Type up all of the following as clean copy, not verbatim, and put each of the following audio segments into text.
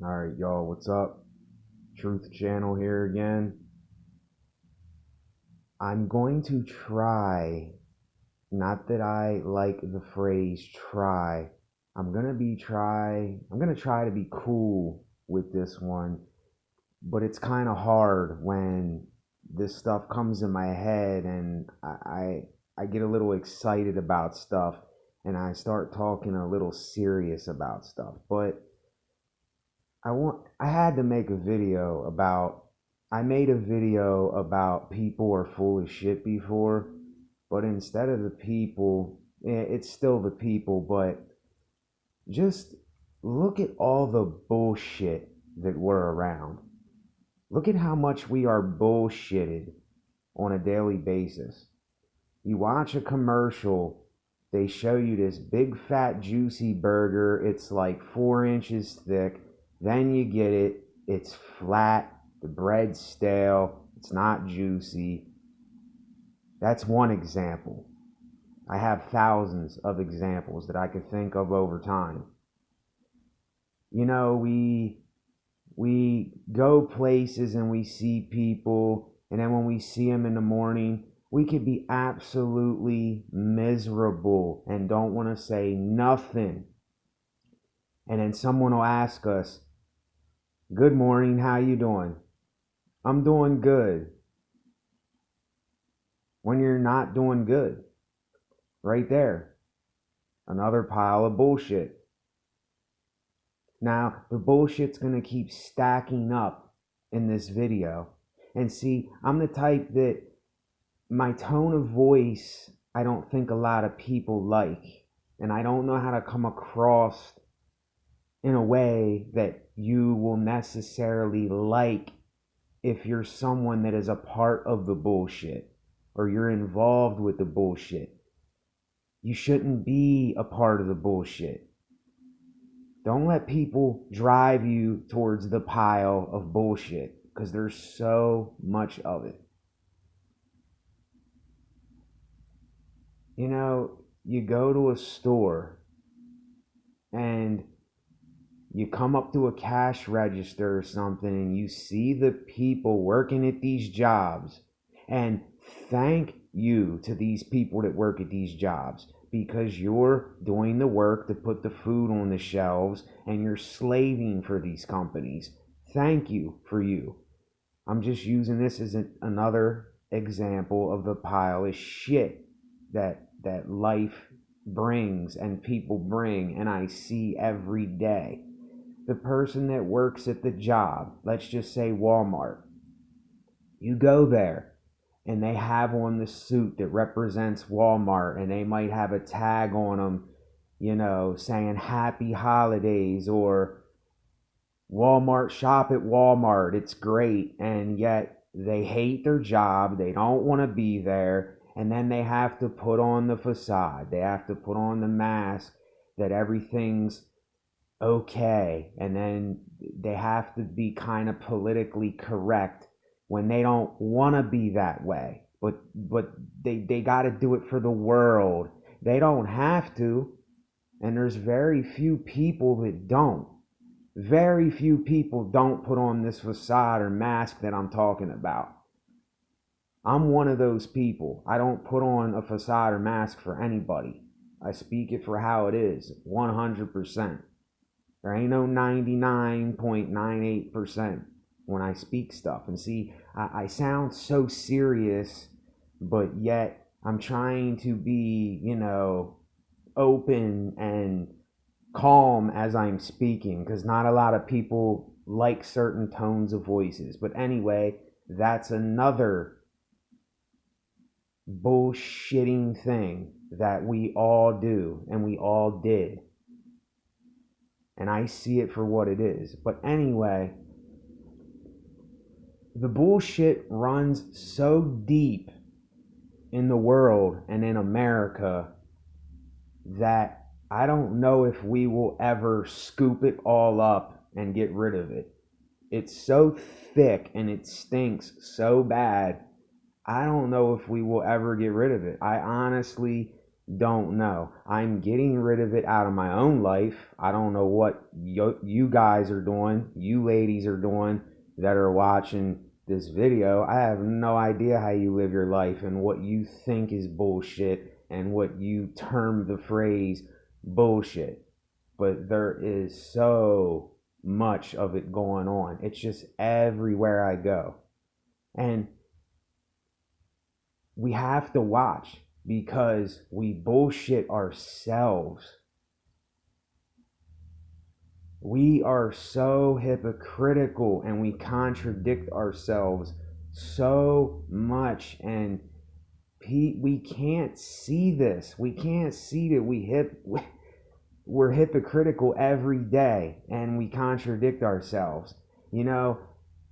Alright, y'all, what's up? Truth Channel here again. I'm going to try, not that I like the phrase try, I'm gonna try to be cool with this one, but it's kind of hard when this stuff comes in my head and I get a little excited about stuff and I start talking a little serious about stuff. But I had to make a video about I made a video about people are full of shit before, but instead of the people, it's still the people, but just look at all the bullshit that we're around. Look at how much we are bullshitted on a daily basis. You watch a commercial, they show you this big fat juicy burger. It's like 4 inches thick. Then you get it, it's flat, the bread's stale, it's not juicy. That's one example. I have thousands of examples that I could think of over time. You know, we go places and we see people, and then when we see them in the morning, we could be absolutely miserable and don't want to say nothing. And then someone will ask us, "Good morning, how you doing?" "I'm doing good." When you're not doing good. Right there. Another pile of bullshit. Now, the bullshit's going to keep stacking up in this video. And see, I'm the type that my tone of voice, I don't think a lot of people like. And I don't know how to come across in a way that you will necessarily like if you're someone that is a part of the bullshit or you're involved with the bullshit. You shouldn't be a part of the bullshit. Don't let people drive you towards the pile of bullshit because there's so much of it. You know, you go to a store and you come up to a cash register or something and you see the people working at these jobs, and thank you to these people that work at these jobs because you're doing the work to put the food on the shelves and you're slaving for these companies. Thank you for you. I'm just using this as another example of the pile of shit that life brings and people bring and I see every day. The person that works at the job, let's just say Walmart, you go there and they have on the suit that represents Walmart and they might have a tag on them, saying happy holidays or Walmart, shop at Walmart, it's great. And yet they hate their job, they don't want to be there, and then they have to put on the facade, they have to put on the mask that everything's okay, and then they have to be kind of politically correct when they don't want to be that way, but they got to do it for the world. They don't have to, and there's very few people that don't. Very few people don't put on this facade or mask that I'm talking about. I'm one of those people. I don't put on a facade or mask for anybody. I speak it for how it is, 100%. There ain't no 99.98% when I speak stuff. And see, I sound so serious, but yet I'm trying to be, open and calm as I'm speaking because not a lot of people like certain tones of voices. But anyway, that's another bullshitting thing that we all do and we all did. And I see it for what it is. But anyway, the bullshit runs so deep in the world and in America that I don't know if we will ever scoop it all up and get rid of it. It's so thick and it stinks so bad. I don't know if we will ever get rid of it. I honestly don't know. I'm getting rid of it out of my own life. I don't know what you guys are doing, you ladies are doing that are watching this video. I have no idea how you live your life and what you think is bullshit and what you term the phrase bullshit. But there is so much of it going on. It's just everywhere I go. And we have to watch because we bullshit ourselves. We are so hypocritical and we contradict ourselves so much, and we can't see this. We can't see that we're hypocritical every day and we contradict ourselves. You know,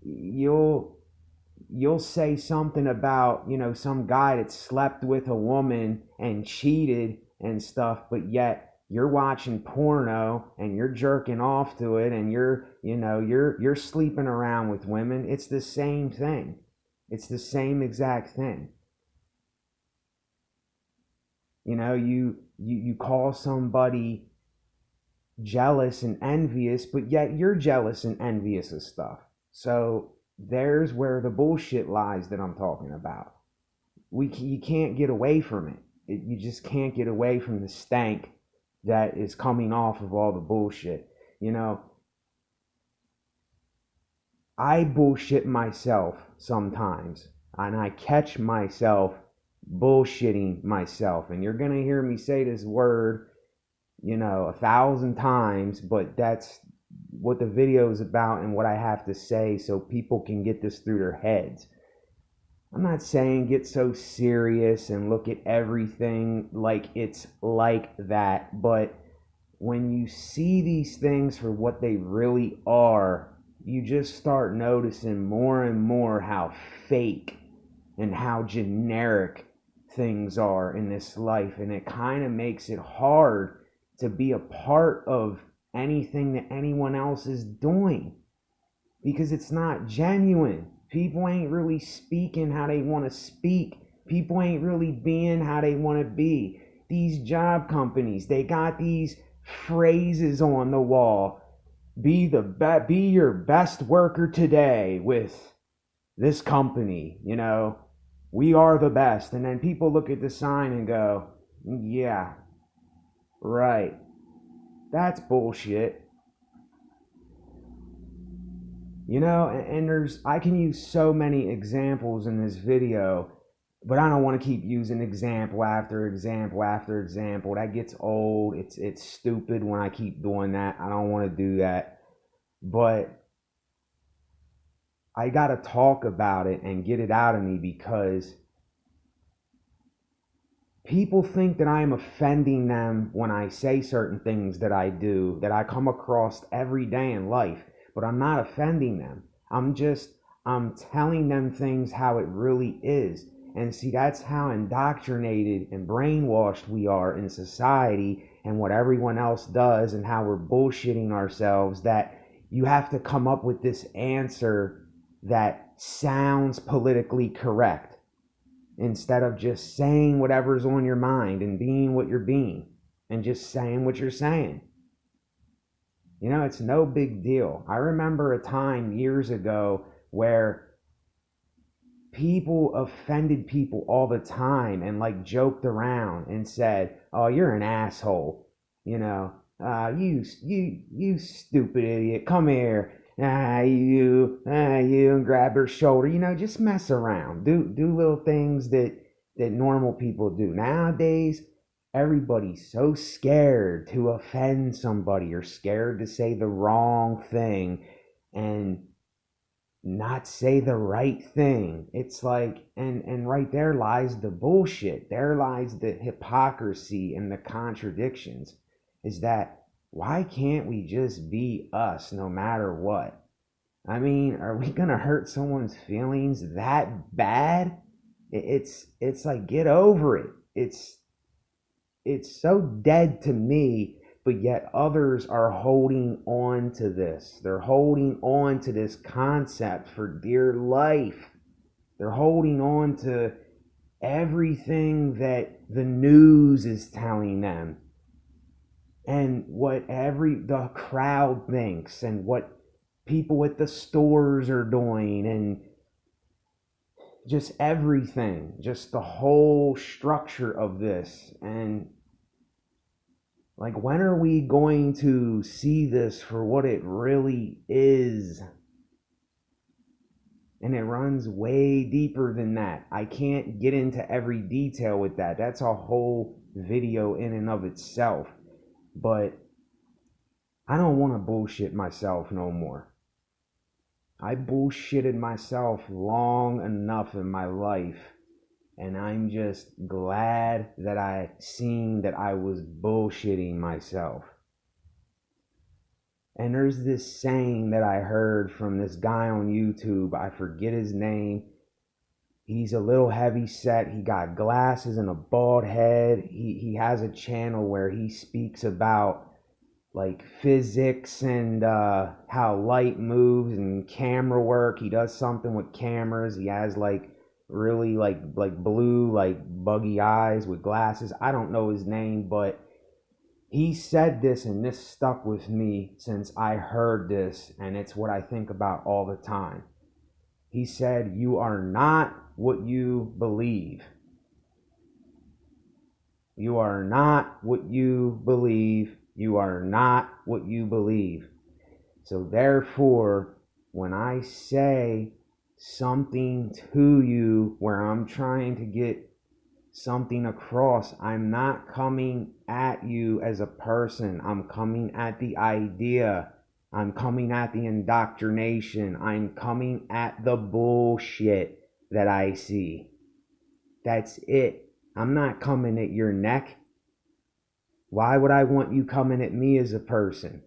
you'll say something about, some guy that slept with a woman and cheated and stuff, but yet you're watching porno and you're jerking off to it and you're sleeping around with women. It's the same thing. It's the same exact thing. You call somebody jealous and envious, but yet you're jealous and envious of stuff. So there's where the bullshit lies that I'm talking about. You can't get away from it. You just can't get away from the stank that is coming off of all the bullshit. I bullshit myself sometimes, and I catch myself bullshitting myself. And you're gonna hear me say this word 1,000 times, but that's what the video is about and what I have to say so people can get this through their heads. I'm not saying get so serious and look at everything like it's like that, but when you see these things for what they really are, you just start noticing more and more how fake and how generic things are in this life, and it kind of makes it hard to be a part of anything that anyone else is doing because it's not genuine. People ain't really speaking how they want to speak. People ain't really being how they want to be. These job companies, they got these phrases on the wall. Be your best worker today with this company, we are the best. And then people look at the sign and go, yeah, right. That's bullshit. And I can use so many examples in this video, but I don't want to keep using example after example after example. That gets old. It's stupid when I keep doing that. I don't want to do that. But I got to talk about it and get it out of me because people think that I'm offending them when I say certain things that I do, that I come across every day in life. But I'm not offending them. I'm telling them things how it really is. And see, that's how indoctrinated and brainwashed we are in society and what everyone else does and how we're bullshitting ourselves, that you have to come up with this answer that sounds politically correct instead of just saying whatever's on your mind and being what you're being and just saying what you're saying. It's no big deal. I remember a time years ago where people offended people all the time and joked around and said, "Oh, you're an asshole. You stupid idiot. Come here. You," and grab her shoulder. Just mess around. Do little things that normal people do. Nowadays, everybody's so scared to offend somebody or scared to say the wrong thing and not say the right thing. It's like, and right there lies the bullshit. There lies the hypocrisy and the contradictions, is that why can't we just be us no matter what? I mean, are we gonna hurt someone's feelings that bad? It's like, get over it. It's so dead to me, but yet others are holding on to this. They're holding on to this concept for dear life. They're holding on to everything that the news is telling them and what the crowd thinks and what people at the stores are doing and just everything, just the whole structure of this. And like, when are we going to see this for what it really is? And it runs way deeper than that. I can't get into every detail with that. That's a whole video in and of itself. But I don't want to bullshit myself no more. I bullshitted myself long enough in my life, and I'm just glad that I seen that I was bullshitting myself. And there's this saying that I heard from this guy on YouTube. I forget his name. He's a little heavy set. He got glasses and a bald head. He has a channel where he speaks about like physics and how light moves and camera work. He does something with cameras. He has like really like blue, like buggy eyes with glasses. I don't know his name, but he said this, and this stuck with me since I heard this, and it's what I think about all the time. He said, "You are not what you believe. You are not what you believe. You are not what you believe." So therefore, when I say something to you where I'm trying to get something across, I'm not coming at you as a person. I'm coming at the idea. I'm coming at the indoctrination. I'm coming at the bullshit that I see. That's it. I'm not coming at your neck. Why would I want you coming at me as a person?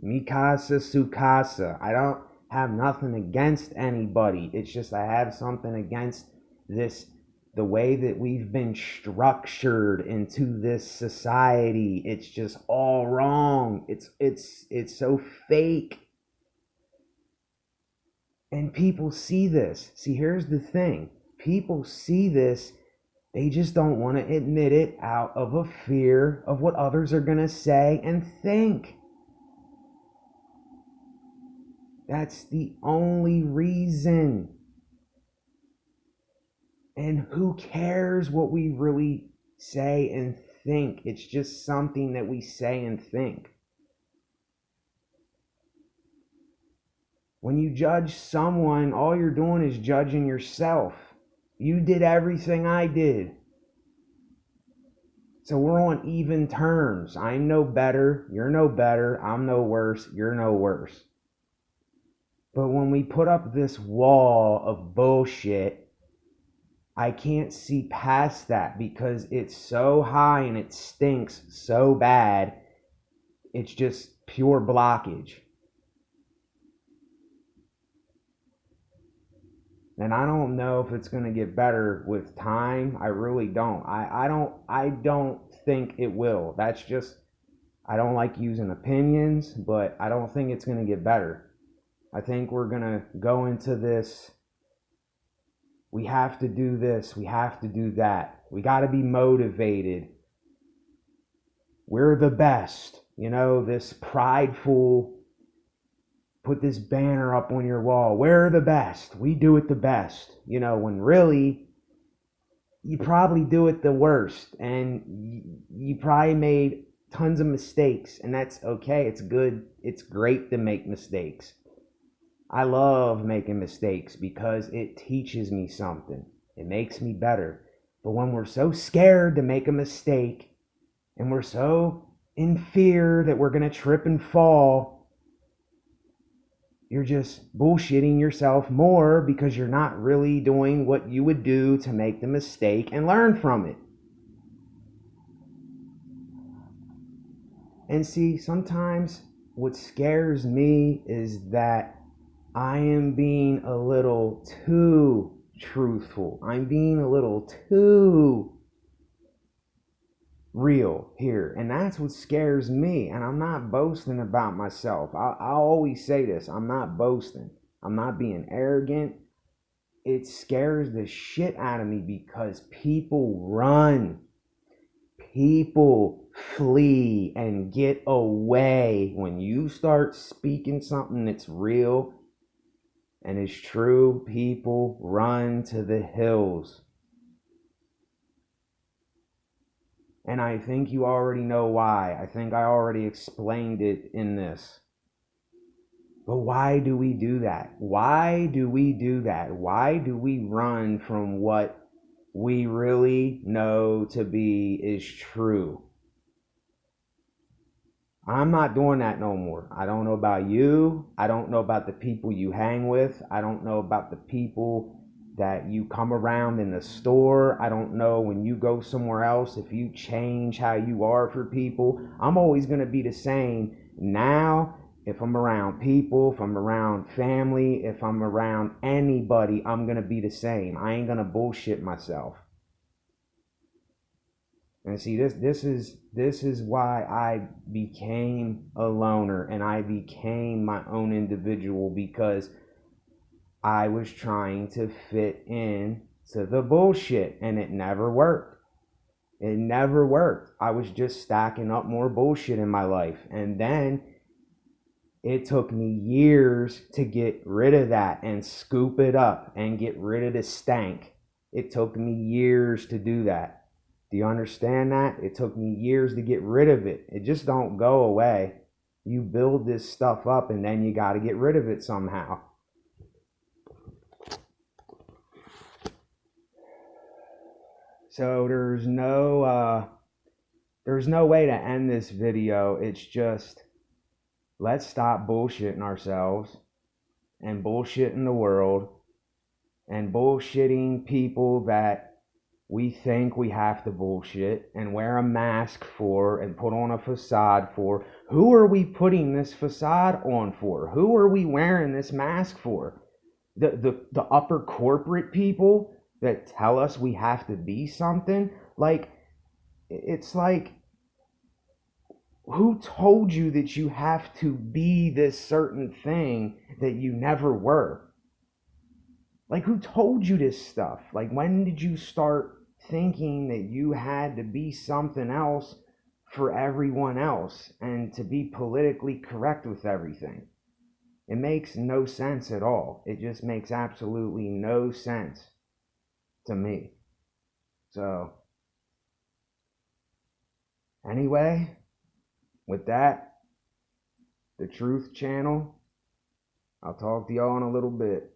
Mikasa Sukasa. I don't have nothing against anybody. It's just I have something against this, the way that we've been structured into this society. It's just all wrong. It's so fake. And people see this. See, here's the thing. People see this. They just don't want to admit it out of a fear of what others are going to say and think. That's the only reason. And who cares what we really say and think? It's just something that we say and think. When you judge someone, all you're doing is judging yourself. You did everything I did. So we're on even terms. I'm no better. You're no better. I'm no worse. You're no worse. But when we put up this wall of bullshit, I can't see past that because it's so high and it stinks so bad. It's just pure blockage. And I don't know if it's going to get better with time. I really don't. I don't think it will. That's just, I don't like using opinions, but I don't think it's going to get better. I think we're going to go into this. We have to do this. We have to do that. We got to be motivated. We're the best. You know, this prideful, put this banner up on your wall. We're the best. We do it the best. You know, when really, you probably do it the worst. And you probably made tons of mistakes. And that's okay. It's good. It's great to make mistakes. I love making mistakes because it teaches me something. It makes me better. But when we're so scared to make a mistake and we're so in fear that we're going to trip and fall, you're just bullshitting yourself more because you're not really doing what you would do to make the mistake and learn from it. And see, sometimes what scares me is that I am being a little too truthful. I'm being a little too real here. And that's what scares me. And I'm not boasting about myself. I always say this. I'm not boasting. I'm not being arrogant. it scares the shit out of me because people run. People flee and get away. When you start speaking something that's real and is true, people run to the hills. And I think you already know why. I think I already explained it in this. But why do we do that? Why do we do that? Why do we run from what we really know to be is true? I'm not doing that no more. I don't know about you. I don't know about the people you hang with. I don't know about the people that you come around in the store. I don't know when you go somewhere else if you change how you are for people. I'm always going to be the same now. If I'm around people, if I'm around family, if I'm around anybody, I'm going to be the same. I ain't going to bullshit myself. And see, this is why I became a loner and I became my own individual, because I was trying to fit in to the bullshit and it never worked. It never worked. I was just stacking up more bullshit in my life. And then it took me years to get rid of that and scoop it up and get rid of the stank. It took me years to do that. Do you understand that? It took me years to get rid of it. It just don't go away. You build this stuff up and then you got to get rid of it somehow. So there's no way to end this video. It's just, let's stop bullshitting ourselves and bullshitting the world and bullshitting people that we think we have to bullshit and wear a mask for and put on a facade for. Who are we putting this facade on for? Who are we wearing this mask for? The upper corporate people that tell us we have to be something? Like, it's like, who told you that you have to be this certain thing that you never were? Like, who told you this stuff? Like, when did you start thinking that you had to be something else for everyone else and to be politically correct with everything? It makes no sense at all. It just makes absolutely no sense to me. So, anyway, with that, the Truth Channel, I'll talk to y'all in a little bit.